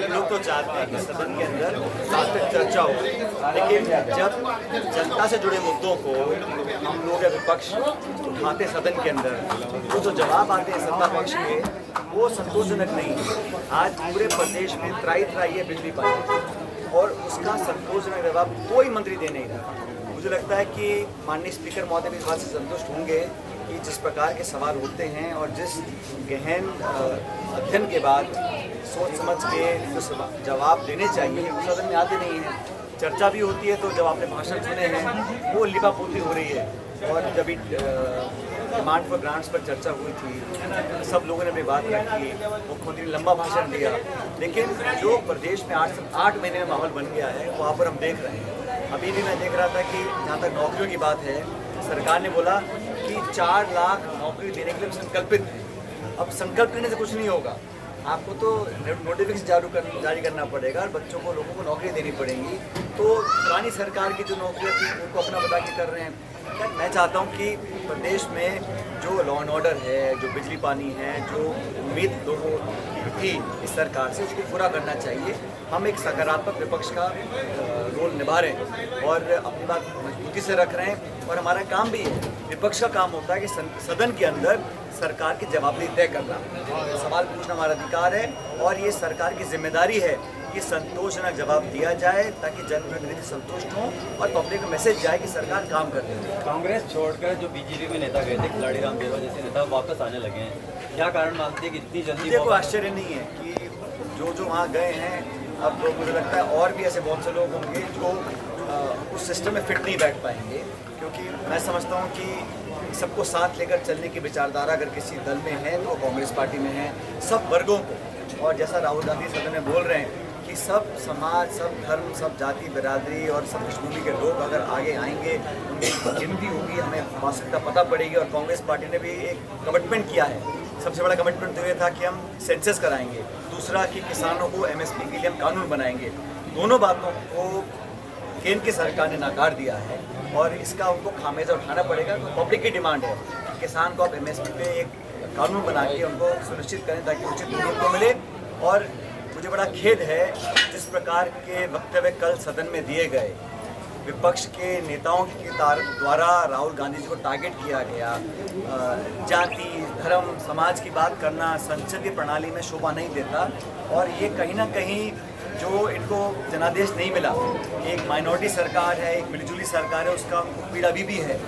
लोग तो चाहते हैं कि सदन के अंदर सार्थक चर्चा हो, लेकिन जब जनता से जुड़े मुद्दों को हम लोग या विपक्ष उठाते सदन के अंदर तो जो जवाब आते हैं सत्ता पक्ष के वो संतोषजनक नहीं है। आज पूरे प्रदेश में त्राई है बिजली पानी और उसका संतोषजनक जवाब कोई मंत्री दे नहीं रहा। मुझे लगता है कि माननीय स्पीकर महोदय भी इस बात से संतुष्ट होंगे कि जिस प्रकार के सवाल होते हैं और जिस गहन अध्ययन के बाद सोच समझ के जो जवाब देने चाहिए वो सदन में आते नहीं हैं। चर्चा भी होती है तो जब आपने भाषण सुने हैं वो लिपापोती हो रही है। और जब डिमांड फॉर ग्रांट्स पर चर्चा हुई थी सब लोगों ने अपनी बात रखी, मुख्यमंत्री ने लंबा भाषण दिया, लेकिन जो प्रदेश में 8 महीने में माहौल बन गया है वहाँ पर हम देख रहे हैं। अभी भी मैं देख रहा था कि जहाँ तक नौकरियों की बात है सरकार ने बोला कि 4 लाख नौकरी देने के लिए संकल्पित है। अब संकल्प लेने से कुछ नहीं होगा, आपको तो नोटिफिकेशन जारी करना पड़ेगा और बच्चों को लोगों को नौकरी देनी पड़ेंगी। तो पुरानी सरकार की जो नौकरियाँ थी उनको अपना बता के कर रहे हैं। मैं चाहता हूँ कि प्रदेश में जो लॉ एंड ऑर्डर है, जो बिजली पानी है, जो उम्मीद लोगों की थी इस सरकार से उसको पूरा करना चाहिए। हम एक सकारात्मक विपक्ष का रोल निभा रहे हैं और अपनी बात मजबूती से रख रहे हैं और हमारा काम भी है। विपक्ष का काम होता है कि सदन के अंदर सरकार की जवाबदेही तय करना, सवाल पूछना हमारा अधिकार है और ये सरकार की जिम्मेदारी है कि संतोषजनक जवाब दिया जाए ताकि जनप्रतिनिधि संतुष्ट हों और पब्लिक को मैसेज जाए कि सरकार काम कर रही है। कांग्रेस छोड़कर जो बीजेपी में नेता गए थे, खिलाड़ी राम देवा जैसे नेता वापस आने लगे हैं, क्या कारण मानते हैं कि इतनी जल्दी? मुझे कोई आश्चर्य नहीं है कि जो वहाँ गए हैं, अब मुझे लगता है और भी ऐसे बहुत से लोग होंगे जो उस सिस्टम में फिट नहीं बैठ पाएंगे, क्योंकि मैं समझता हूँ कि सबको साथ लेकर चलने की विचारधारा अगर किसी दल में है तो वो कांग्रेस पार्टी में है। सब वर्गों को, और जैसा राहुल गांधी सदन में बोल रहे हैं कि सब समाज, सब धर्म, सब जाति बिरादरी और सब पृष्ठभूमि के लोग अगर आगे आएंगे उनकी गिनती होगी, हमें वास्तविकता पता पड़ेगी। और कांग्रेस पार्टी ने भी एक कमिटमेंट किया है, सबसे बड़ा कमिटमेंट तो ये था कि हम सेंसस कराएंगे, दूसरा कि किसानों को MSP के लिए हम कानून बनाएंगे। दोनों बातों को केंद्र की सरकार ने नकार दिया है और इसका उनको खामियाजा उठाना पड़ेगा। तो पब्लिक की डिमांड है कि किसान को आप MSP पे एक कानून बना के उनको सुनिश्चित करें ताकि उचित मूल्य उनको मिले। और मुझे बड़ा खेद है जिस प्रकार के वक्तव्य कल सदन में दिए गए, विपक्ष के नेताओं के द्वारा राहुल गांधी जी को टारगेट किया गया। जाति, धर्म, समाज की बात करना संसदीय प्रणाली में शोभा नहीं देता और ये कहीं ना कहीं जो इनको जनादेश नहीं मिला, एक माइनॉरिटी सरकार है, एक मिलीजुली सरकार है, उसका पीड़ा भी है।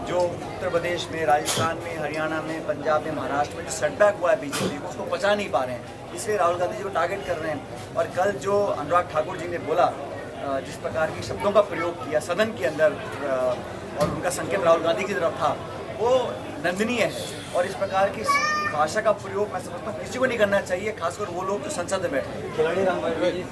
जो उत्तर प्रदेश में, राजस्थान में, हरियाणा में, पंजाब में, महाराष्ट्र में जो सेटबैक हुआ है बीजेपी को, उसको पचा नहीं पा रहे हैं, इसलिए राहुल गांधी जी को टारगेट कर रहे हैं। और कल जो अनुराग ठाकुर जी ने बोला, जिस प्रकार के शब्दों का प्रयोग किया सदन के अंदर और उनका संकेत राहुल गांधी की तरफ था, वो निंदनीय है। और इस प्रकार की भाषा का प्रयोग मैं समझता हूँ किसी को नहीं करना चाहिए, खासकर वो लोग जो संसद में बैठे हैं। खिलाड़ी राम